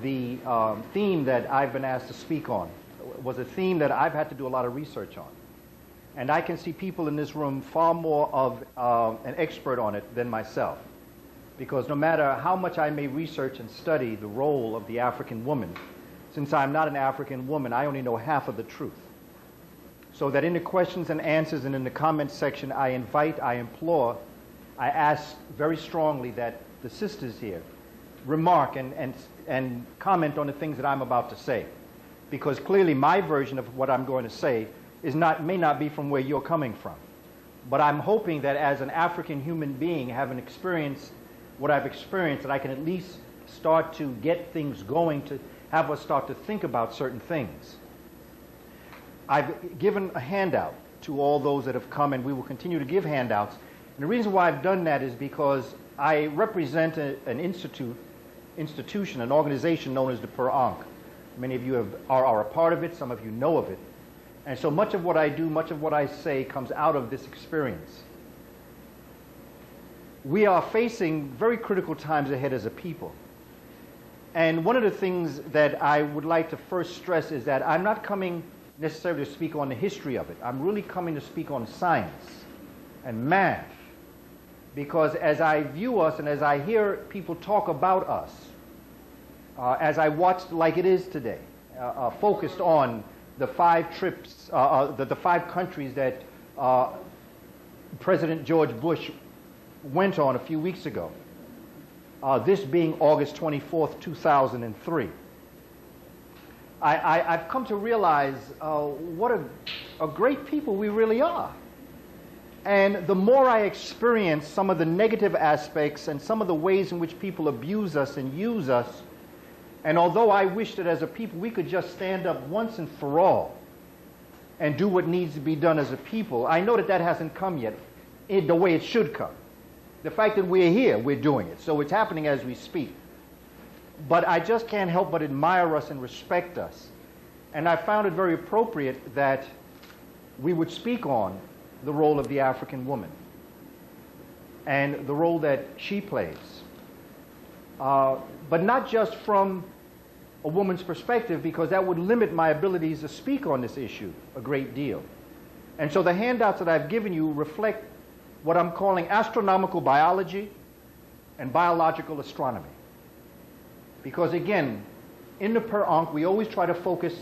the theme that I've been asked to speak on was a theme that I've had to do a lot of research on. And I can see people in this room far more of an expert on it than myself. Because no matter how much I may research and study the role of the African woman, since I'm not an African woman, I only know half of the truth. So that in the questions and answers and in the comment section, I invite, I implore, I ask very strongly that the sisters here remark and comment on the things that I'm about to say. Because clearly my version of what I'm going to say may not be from where you're coming from. But I'm hoping that as an African human being, having experienced what I've experienced, that I can at least start to get things going, to have us start to think about certain things. I've given a handout to all those that have come, and we will continue to give handouts. And the reason why I've done that is because I represent an institution, an organization known as the Per Ankh. Many of you are a part of it, some of you know of it. And so much of what I do, much of what I say comes out of this experience. We are facing very critical times ahead as a people. And one of the things that I would like to first stress is that I'm not coming necessarily to speak on the history of it. I'm really coming to speak on science and math. Because as I view us and as I hear people talk about us, as I watch like it is today, focused on the 5 trips, the 5 countries that President George Bush went on a few weeks ago, this being August 24th, 2003. I've come to realize what a great people we really are. And the more I experience some of the negative aspects and some of the ways in which people abuse us and use us, and although I wish that as a people we could just stand up once and for all and do what needs to be done as a people, I know that that hasn't come yet the way it should come. The fact that we're here, we're doing it. So it's happening as we speak. But I just can't help but admire us and respect us. And I found it very appropriate that we would speak on the role of the African woman and the role that she plays. But not just from a woman's perspective, because that would limit my abilities to speak on this issue a great deal. And so the handouts that I've given you reflect what I'm calling astronomical biology and biological astronomy. Because again, in the Per Ankh, we always try to focus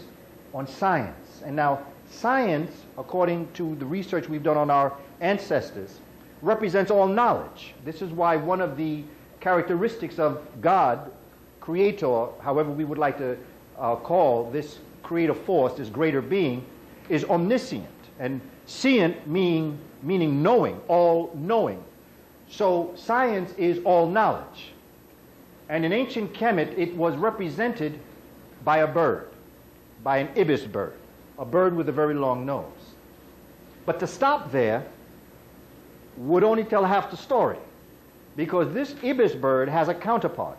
on science. And now, science, according to the research we've done on our ancestors, represents all knowledge. This is why one of the characteristics of God, creator, however we would like to call this creative force, this greater being, is omniscient. And scient meaning knowing, all knowing. So science is all knowledge. And in ancient Kemet, it was represented by a bird, by an ibis bird, a bird with a very long nose. But to stop there would only tell half the story, because this ibis bird has a counterpart.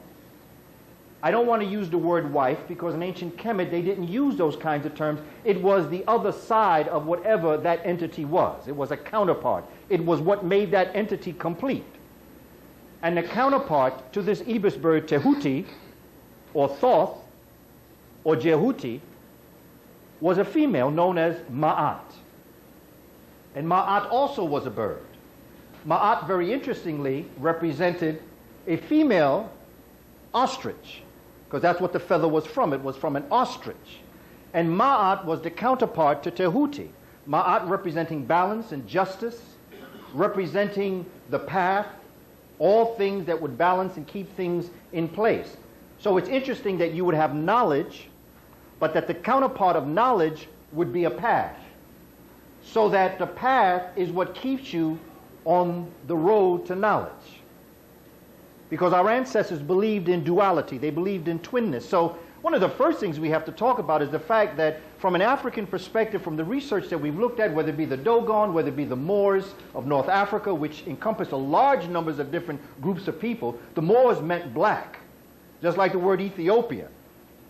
I don't want to use the word wife, because in ancient Kemet they didn't use those kinds of terms. It was the other side of whatever that entity was. It was a counterpart. It was what made that entity complete. And the counterpart to this ibis bird, Tehuti, or Thoth, or Jehuti, was a female known as Ma'at. And Ma'at also was a bird. Ma'at, very interestingly, represented a female ostrich, because that's what the feather was from. It was from an ostrich. And Ma'at was the counterpart to Tehuti. Ma'at representing balance and justice, representing the path, all things that would balance and keep things in place. So it's interesting that you would have knowledge, but that the counterpart of knowledge would be a path. So that the path is what keeps you on the road to knowledge. Because our ancestors believed in duality. They believed in twinness. So one of the first things we have to talk about is the fact that from an African perspective, from the research that we've looked at, whether it be the Dogon, whether it be the Moors of North Africa, which encompass a large numbers of different groups of people, the Moors meant black. Just like the word Ethiopia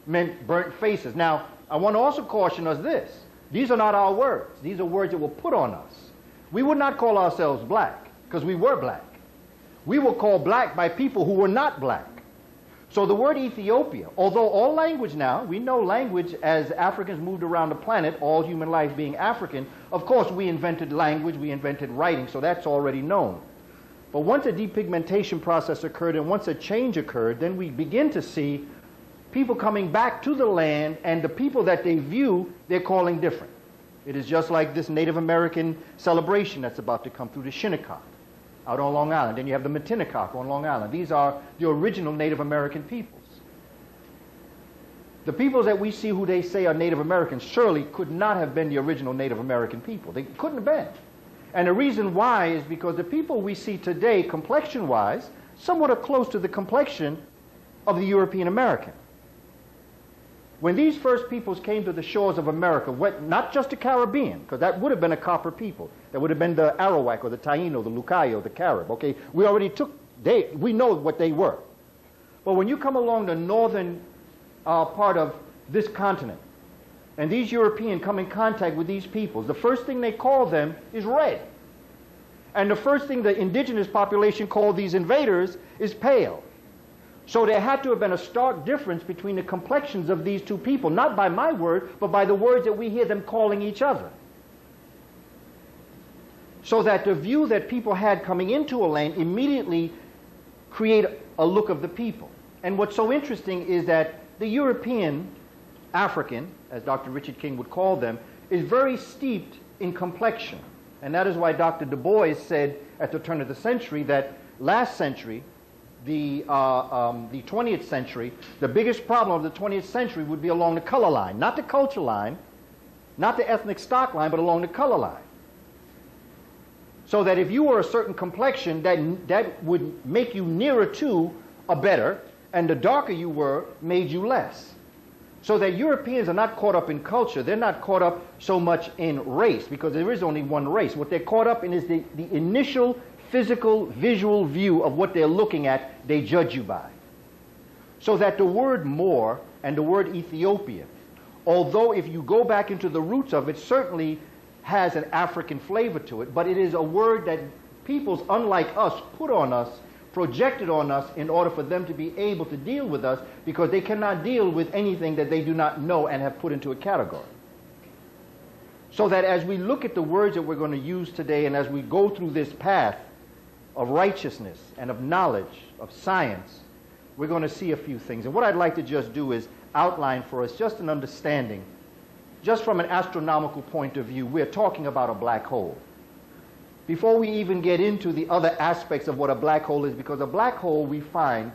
meant burnt faces. Now, I want to also caution us this. These are not our words. These are words that were put on us. We would not call ourselves black, because we were black. We were called black by people who were not black. So the word Ethiopia, although all language now, we know language as Africans moved around the planet, all human life being African, of course we invented language, we invented writing, so that's already known. But once a depigmentation process occurred and once a change occurred, then we begin to see people coming back to the land, and the people that they view, they're calling different. It is just like this Native American celebration that's about to come through, the Shinnecock out on Long Island. Then you have the Matinacock on Long Island. These are the original Native American peoples. The peoples that we see who they say are Native Americans surely could not have been the original Native American people. They couldn't have been. And the reason why is because the people we see today, complexion-wise, somewhat are close to the complexion of the European American. When these first peoples came to the shores of America, not just the Caribbean, because that would have been a copper people. That would have been the Arawak or the Taino, the Lucayo, the Carib. Okay, we already we know what they were. But when you come along the northern part of this continent, and these Europeans come in contact with these peoples, the first thing they call them is red. And the first thing the indigenous population called these invaders is pale. So there had to have been a stark difference between the complexions of these two people, not by my word, but by the words that we hear them calling each other. So that the view that people had coming into a land immediately create a look of the people. And what's so interesting is that the European, African, as Dr. Richard King would call them, is very steeped in complexion. And that is why Dr. Du Bois said at the turn of the century that last century, the 20th century, the biggest problem of the 20th century would be along the color line, not the culture line, not the ethnic stock line, but along the color line. So that if you were a certain complexion, that would make you nearer to a better, and the darker you were, made you less. So that Europeans are not caught up in culture, they're not caught up so much in race, because there is only one race. What they're caught up in is the initial physical, visual view of what they're looking at, they judge you by. So that the word Moor and the word Ethiopia, although if you go back into the roots of it, certainly has an African flavor to it, but it is a word that peoples unlike us put on us, projected on us in order for them to be able to deal with us, because they cannot deal with anything that they do not know and have put into a category. So that as we look at the words that we're going to use today, and as we go through this path of righteousness and of knowledge, of science, we're going to see a few things. And what I'd like to just do is outline for us just an understanding, just from an astronomical point of view. We're talking about a black hole. Before we even get into the other aspects of what a black hole is, because a black hole we find,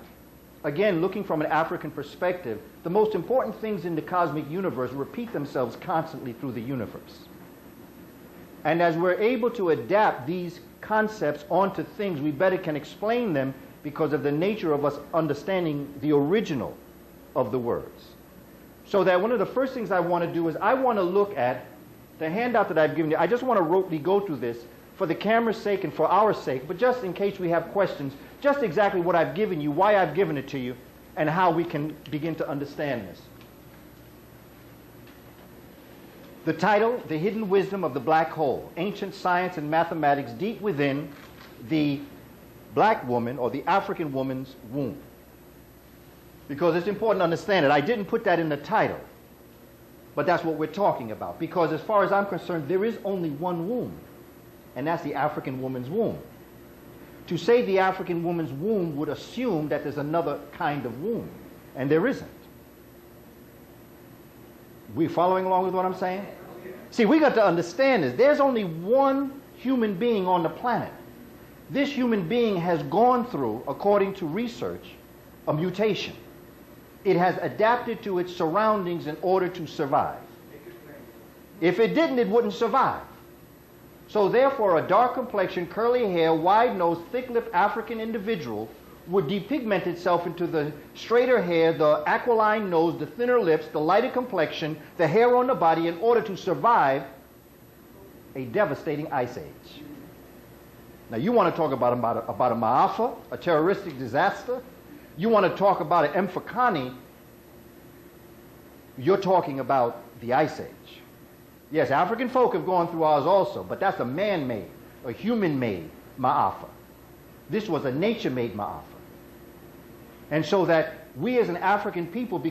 again, looking from an African perspective, the most important things in the cosmic universe repeat themselves constantly through the universe. And as we're able to adapt these concepts onto things, we better can explain them because of the nature of us understanding the original of the words. So that one of the first things I want to do is I want to look at the handout that I've given you. I just want to rotely go through this for the camera's sake and for our sake, but just in case we have questions, just exactly what I've given you, why I've given it to you, and how we can begin to understand this. The title, The Hidden Wisdom of the Black Hole, Ancient Science and Mathematics Deep Within the Black Woman or the African Woman's Womb. Because it's important to understand it. I didn't put that in the title, but that's what we're talking about. Because as far as I'm concerned, there is only one womb, and that's the African woman's womb. To say the African woman's womb would assume that there's another kind of womb, and there isn't. We following along with what I'm saying? See, we got to understand this. There's only one human being on the planet. This human being has gone through, according to research, a mutation. It has adapted to its surroundings in order to survive. If it didn't, it wouldn't survive. So therefore, a dark complexion, curly hair, wide-nosed, thick-lipped African individual would depigment itself into the straighter hair, the aquiline nose, the thinner lips, the lighter complexion, the hair on the body in order to survive a devastating ice age. Now you want to talk about a Ma'afa, a terroristic disaster? You want to talk about an Mfakani? You're talking about the ice age. Yes, African folk have gone through ours also, but that's a man-made, a human-made Ma'afa. This was a nature-made Ma'afa. And so that we as an African people